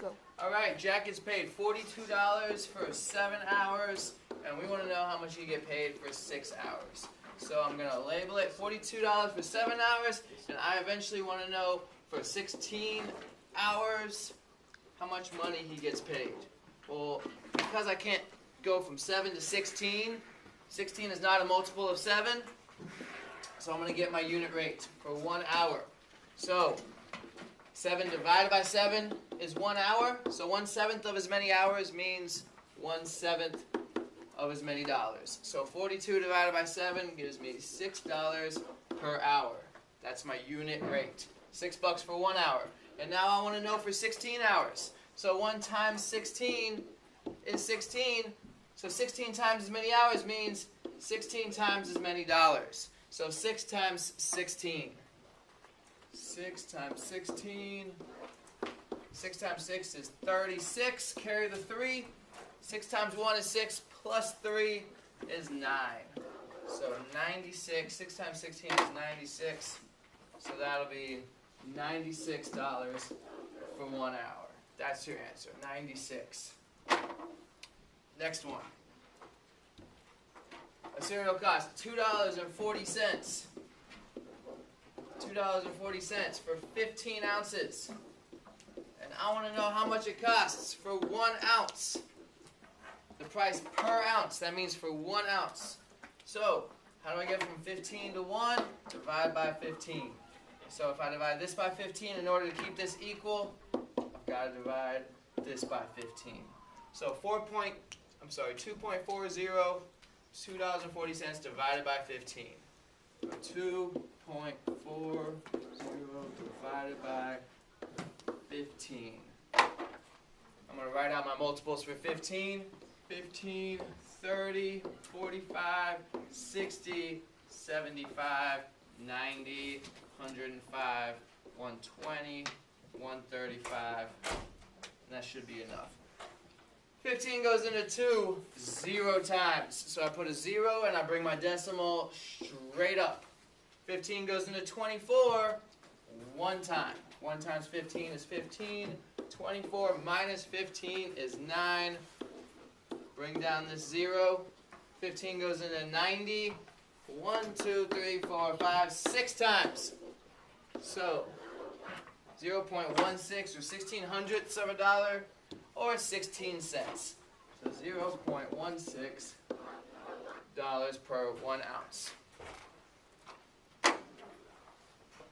Go. All right, Jack gets paid $42 for 7 hours, and we want to know how much you get paid for 6 hours. So I'm going to label it $42 for 7 hours, and I eventually want to know for 16 hours how much money he gets paid. Well, because I can't go from 7 to 16, 16 is not a multiple of 7, so I'm going to get my unit rate for 1 hour. So 7 divided by 7 is 1 hour, so 1/7 of as many hours means 1/7 of as many dollars. So 42 divided by 7 gives me $6 per hour. That's my unit rate. $6 for 1 hour. And now I want to know for 16 hours. So 1 times 16 is 16. So 16 times as many hours means 16 times as many dollars. So 6 times 16. 6 times 16. 6 times 6 is 36. Carry the 3. 6 times 1 is 6 plus 3 is 9. So 96. 6 times 16 is 96. So that'll be $96 for 1 hour. That's your answer. 96. Next one. A cereal costs $2.40. $2.40 for 15 ounces. And I want to know how much it costs for 1 ounce. The price per ounce. That means for 1 ounce. So, how do I get from 15 to 1? Divide by 15. So if I divide this by 15, in order to keep this equal, I've got to divide this by 15. So 2.40, $2.40 divided by 15. So 2.40 divided by 15. I'm going to write out my multiples for 15. 15, 30, 45, 60, 75, 90, 105, 120, 135, and that should be enough. 15 goes into 2 0 times. So I put a 0 and I bring my decimal straight up. 15 goes into 24 1 time. 1 times 15 is 15. 24 minus 15 is 9. Bring down this 0. 15 goes into 90. 1, 2, 3, 4, 5, 6 times. So 0.16 or 1/1600ths of a dollar or 16 cents. So $0.16 per 1 ounce.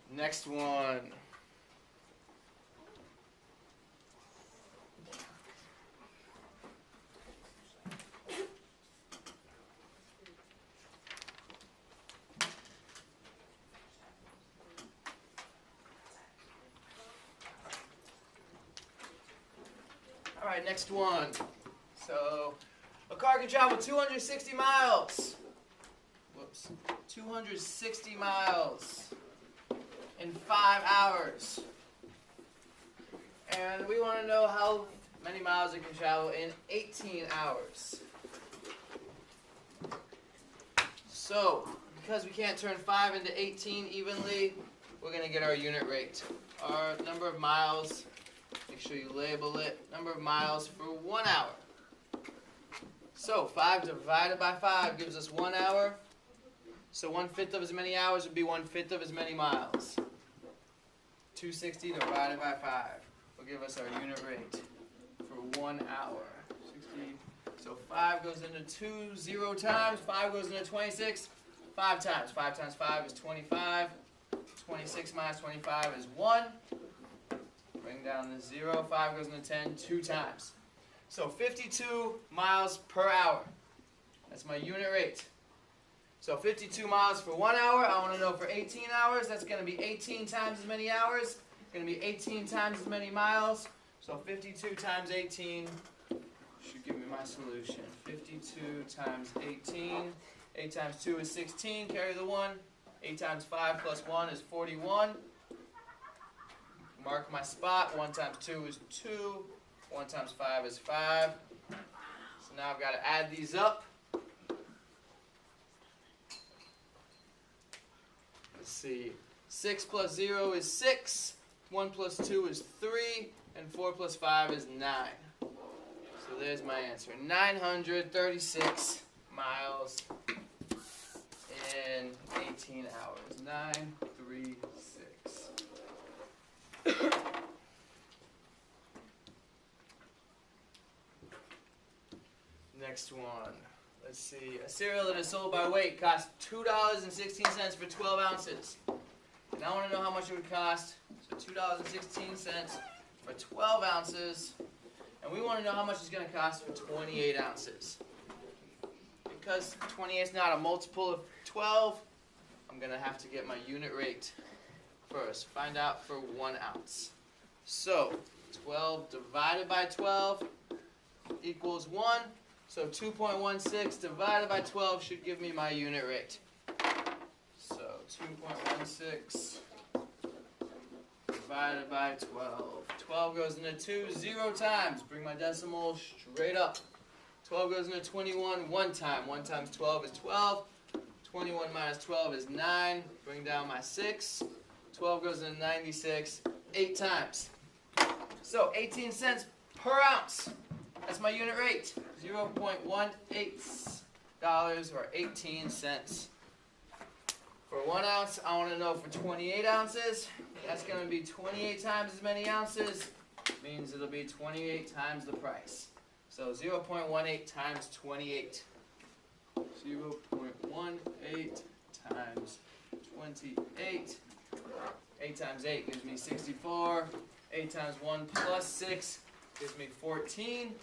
Next one. All right, next one. So, a car can travel 260 miles. 260 miles in 5 hours. And we want to know how many miles it can travel in 18 hours. So, because we can't turn 5 into 18 evenly, we're going to get our unit rate. Our number of miles. Make sure you label it. Number of miles for 1 hour. So 5 divided by 5 gives us 1 hour. So 1/5 of as many hours would be 1/5 of as many miles. 260 divided by 5 will give us our unit rate for 1 hour. 60. So 5 goes into 2 0 times. 5 goes into 26 5 times. 5 times 5 is 25. 26 minus 25 is 1. Bring down the 0. 5 goes into 10 2 times. So 52 miles per hour. That's my unit rate. So 52 miles for 1 hour. I want to know for 18 hours. That's going to be 18 times as many hours. It's going to be 18 times as many miles. So 52 times 18 should give me my solution. 52 times 18. 8 times 2 is 16. Carry the 1. 8 times 5 plus 1 is 41. Mark my spot. 1 times 2 is 2. 1 times 5 is 5. So now I've got to add these up. Let's see. 6 plus 0 is 6. 1 plus 2 is 3. and 4 plus 5 is 9. So there's my answer. 936 miles in 18 hours. 936. Next one. Let's see. A cereal that is sold by weight costs $2.16 for 12 ounces. And I want to know how much it would cost. So $2.16 for 12 ounces. And we want to know how much it's going to cost for 28 ounces. Because 28 is not a multiple of 12, I'm going to have to get my unit rate first. Find out for 1 ounce. So 12 divided by 12 equals 1. So 2.16 divided by 12 should give me my unit rate. So 2.16 divided by 12. 12 goes into 2 0 times. Bring my decimal straight up. 12 goes into 21 1 time. 1 times 12 is 12. 21 minus 12 is 9. Bring down my 6. 12 goes into 96 8 times. So 18 cents per ounce. That's my unit rate. $0.18 or 18 cents. For 1 ounce, I want to know for 28 ounces. That's going to be 28 times as many ounces. Means it'll be 28 times the price. So 0.18 times 28. 0.18 times 28. 8 times 8 gives me 64. 8 times 1 plus 6 gives me 14.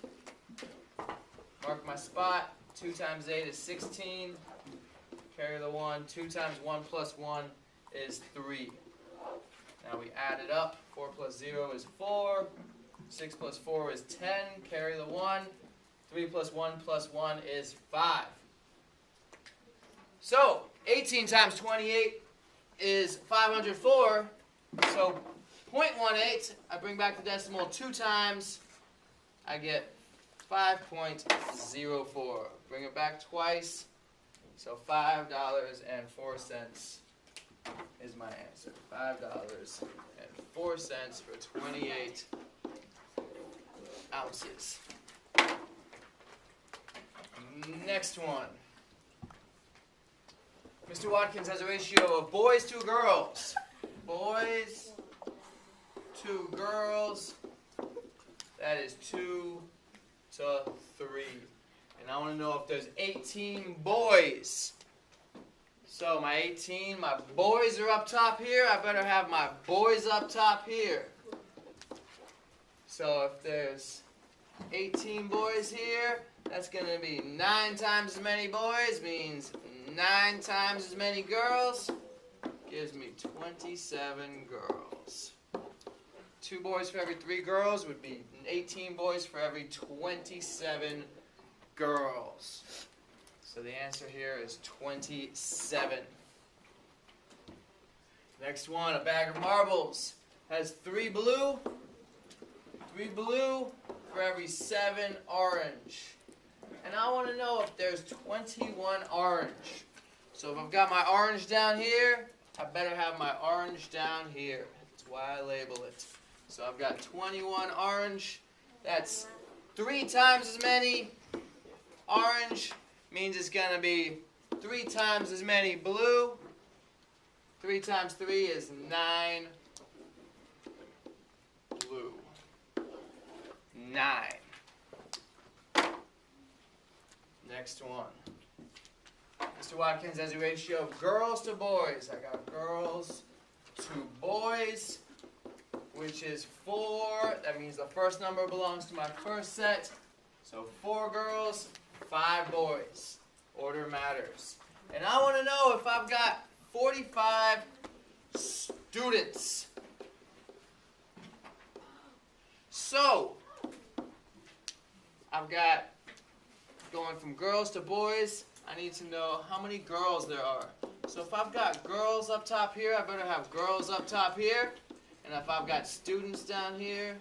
Mark my spot. 2 times 8 is 16. Carry the 1. 2 times 1 plus 1 is 3. Now we add it up. 4 plus 0 is 4. 6 plus 4 is 10. Carry the 1. 3 plus 1 is 5. So 18 times 28 is 504. So 0.18, I bring back the decimal 2 times. I get 5.04. Bring it back twice. So $5.04 is my answer. $5.04 for 28 ounces. Next one. Mr. Watkins has a ratio of boys to girls. Boys to girls. That is 2 to 3. And I want to know if there's 18 boys. So my 18, my boys are up top here. I better have my boys up top here. So if there's 18 boys here, that's going to be 9 times as many boys, means 9 times as many girls. Gives me 27 girls. 2 boys for every 3 girls would be 18 boys for every 27 girls. So the answer here is 27. Next one, a bag of marbles has 3 blue. 3 blue for every 7 orange. And I want to know if there's 21 orange. So if I've got my orange down here, I better have my orange down here. That's why I label it. So I've got 21 orange. That's 3 times as many orange. Means it's going to be 3 times as many blue. 3 times 3 is 9 blue. 9. Next one. Mr. Watkins has a ratio of girls to boys. I got girls to boys, which is 4. That means the first number belongs to my first set. So 4 girls, 5 boys. Order matters. And I want to know if I've got 45 students. So, I've got going from girls to boys. I need to know how many girls there are. So if I've got girls up top here, I better have girls up top here. And if I've got students down here,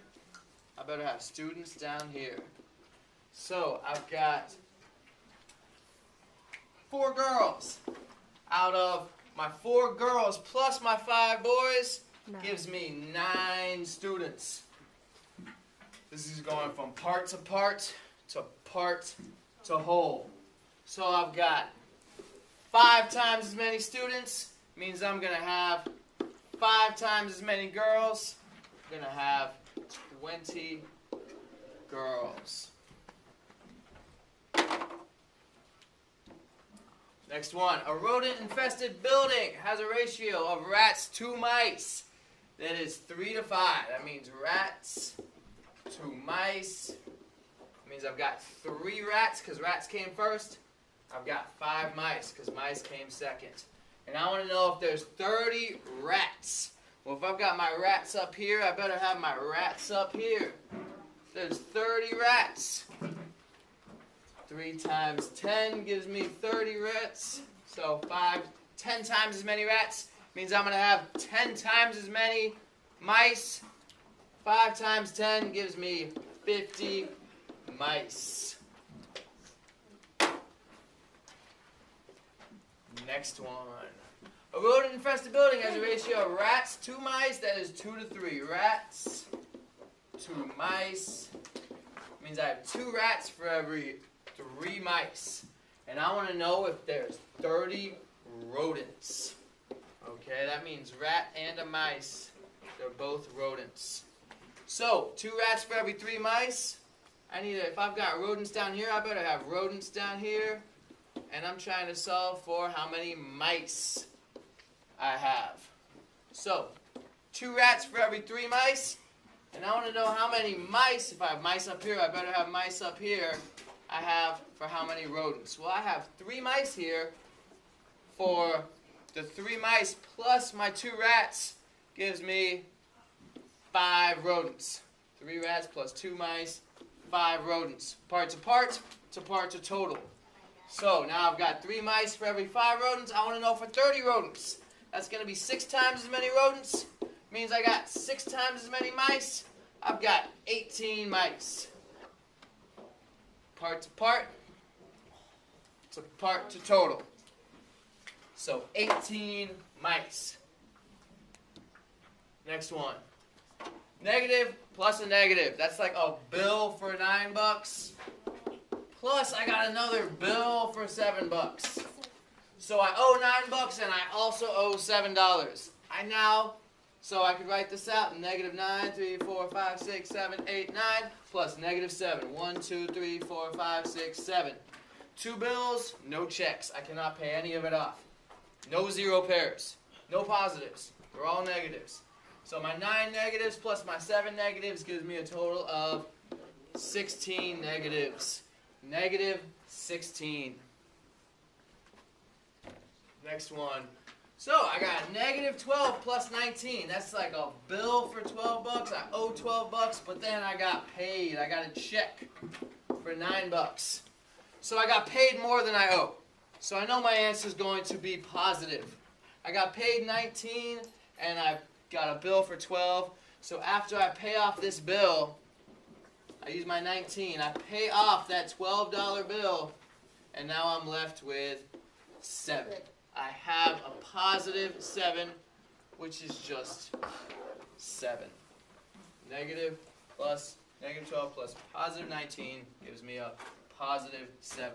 I better have students down here. So I've got 4 girls. Out of my 4 girls plus my 5 boys gives me 9 students. This is going from part to part to whole. So I've got 5 times as many students, means I'm going to have 5 times as many girls. I'm going to have 20 girls. Next one. A rodent-infested building has a ratio of rats to mice that is 3 to 5. That means rats to mice. That means I've got 3 rats because rats came first. I've got 5 mice because mice came second. And I want to know if there's 30 rats. Well, if I've got my rats up here, I better have my rats up here. There's 30 rats. 3 times 10 gives me 30 rats. So 10 times as many rats means I'm going to have 10 times as many mice. 5 times 10 gives me 50 mice. Next one. A rodent-infested building has a ratio of rats to mice that is 2 to 3. Rats to mice means I have 2 rats for every 3 mice. And I want to know if there's 30 rodents. Okay, that means rat and a mice. They're both rodents. So, 2 rats for every 3 mice. If I've got rodents down here, I better have rodents down here. And I'm trying to solve for how many mice I have. So, 2 rats for every 3 mice. And I want to know how many mice, if I have mice up here, I better have mice up here. I have for how many rodents? Well, I have 3 mice here. For the 3 mice plus my 2 rats gives me 5 rodents. 3 rats plus 2 mice, 5 rodents. Part to total. So now I've got 3 mice for every 5 rodents. I want to know for 30 rodents. That's going to be 6 times as many rodents. Means I got 6 times as many mice. I've got 18 mice. Part to total. So 18 mice. Next one. Negative plus a negative. That's like a bill for $9. Plus I got another bill for $7. So I owe $9 and I also owe $7. So I could write this out. Negative 9, 3, 4, 5, 6, 7, 8, 9 plus negative 7. 1, 2, 3, 4, 5, 6, 7. 2 bills, no checks. I cannot pay any of it off. No 0 pairs. No positives. They're all negatives. So my 9 negatives plus my 7 negatives gives me a total of 16 negatives. Negative 16. Next one. So I got negative 12 plus 19. That's like a bill for $12. I owe $12, but then I got paid. I got a check for $9. So I got paid more than I owe. So I know my answer is going to be positive. I got paid 19 and I got a bill for 12. So after I pay off this bill, I use my 19. I pay off that $12 bill, and now I'm left with 7. I have a positive 7, which is just 7. Negative 12 plus positive 19 gives me a positive 7.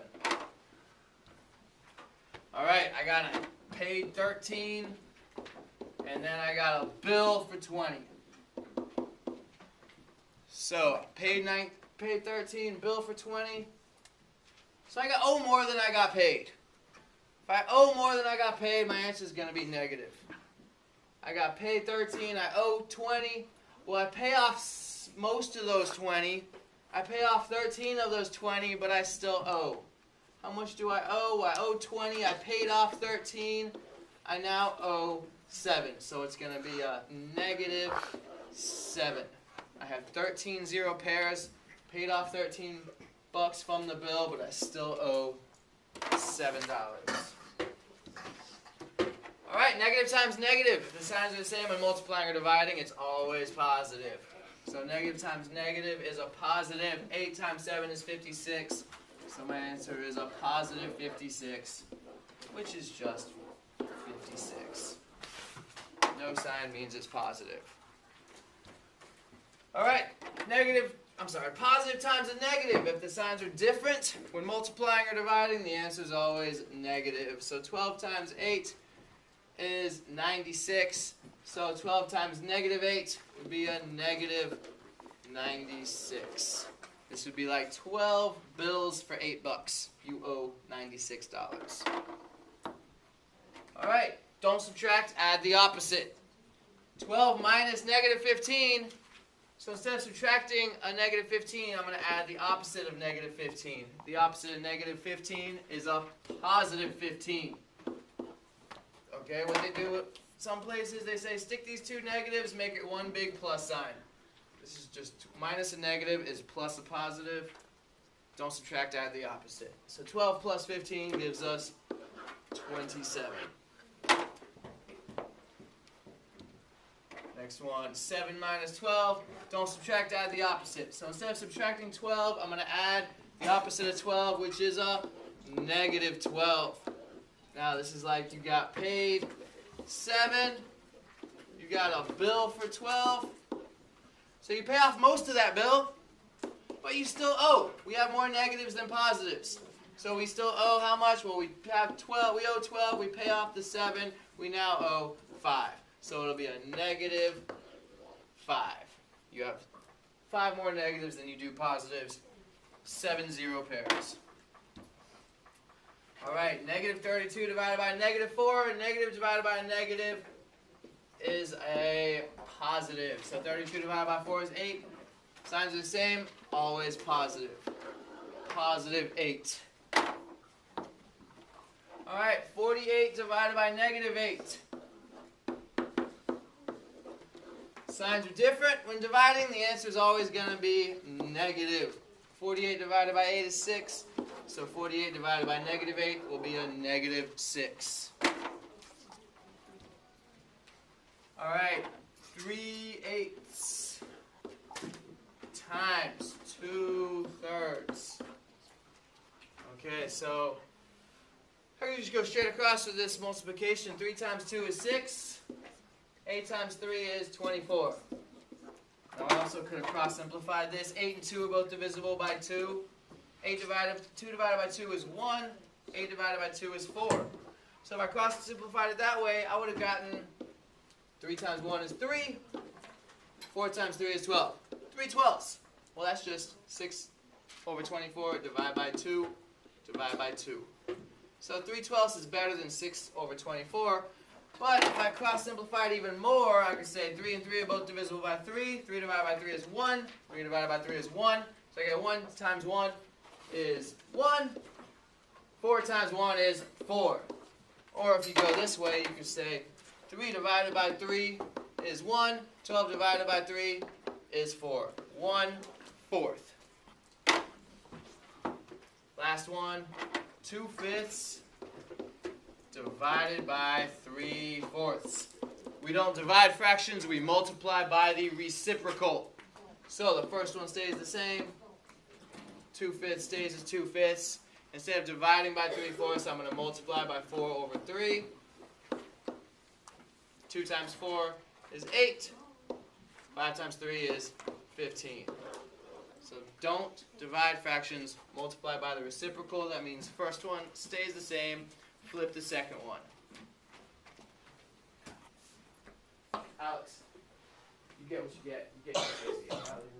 Alright, I got a paid 13, and then I got a bill for 20. So, paid 13, bill for 20. So I owe more than I got paid. If I owe more than I got paid, my answer is going to be negative. I got paid 13, I owe 20. Well, I pay off most of those 20. I pay off 13 of those 20, but I still owe. How much do I owe? I owe 20. I paid off 13. I now owe 7. So it's going to be a negative 7. I have 13 0 pairs, paid off $13 from the bill, but I still owe $7. Alright, negative times negative. If the signs are the same when multiplying or dividing, it's always positive. So negative times negative is a positive. 8 times 7 is 56. So my answer is a positive 56, which is just 56. No sign means it's positive. Alright, negative positive times a negative. If the signs are different when multiplying or dividing, the answer is always negative. So 12 times 8 is 96. So 12 times negative 8 would be a negative 96. This would be like 12 bills for $8. You owe $96. All right, don't subtract, add the opposite. 12 minus negative 15. So instead of subtracting a negative 15, I'm going to add the opposite of negative 15. The opposite of negative 15 is a positive 15. Okay, what they do, some places they say stick these two negatives, make it one big plus sign. This is just minus a negative is plus a positive. Don't subtract, add the opposite. So 12 plus 15 gives us 27. Next one, 7 minus 12. Don't subtract, add the opposite. So instead of subtracting 12, I'm going to add the opposite of 12, which is a negative 12. Now this is like you got paid 7. You got a bill for 12. So you pay off most of that bill, but you still owe. We have more negatives than positives. So we still owe how much? Well, we have 12. We owe 12. We pay off the 7. We now owe 5. So it'll be a negative 5. You have 5 more negatives than you do positives. 7 zero pairs. All right, negative 32 divided by negative 4. Negative divided by a negative is a positive. So 32 divided by 4 is 8. Signs are the same, always positive. Positive 8. All right, 48 divided by negative 8. Signs are different. When dividing, the answer is always going to be negative. 48 divided by 8 is 6. So 48 divided by negative 8 will be a negative 6. All right, 3/8 times 2/3. Okay, so I can just go straight across with this multiplication. 3 times 2 is 6. 8 times 3 is 24. Now I also could have cross-simplified this. 8 and 2 are both divisible by 2. 2 divided by 2 is 1. 8 divided by 2 is 4. So if I cross-simplified it that way, I would have gotten 3 times 1 is 3. 4 times 3 is 12. 3/12. Well, that's just 6 over 24 divided by 2 divided by 2. So 3/12 is better than 6 over 24. But if I cross-simplify it even more, I could say 3 and 3 are both divisible by 3. 3 divided by 3 is 1. 3 divided by 3 is 1. So I get 1 times 1 is 1. 4 times 1 is 4. Or if you go this way, you could say 3 divided by 3 is 1. 12 divided by 3 is 4. 1/4. Last one, 2/5 divided by 3/4. We don't divide fractions, we multiply by the reciprocal. So the first one stays the same. 2/5 stays as 2/5. Instead of dividing by 3/4, I'm going to multiply by 4 over 3. 2 times 4 is 8. 5 times 3 is 15. So don't divide fractions, multiply by the reciprocal. That means first one stays the same, flip the second one. Alex, you get what you get. You get what you get.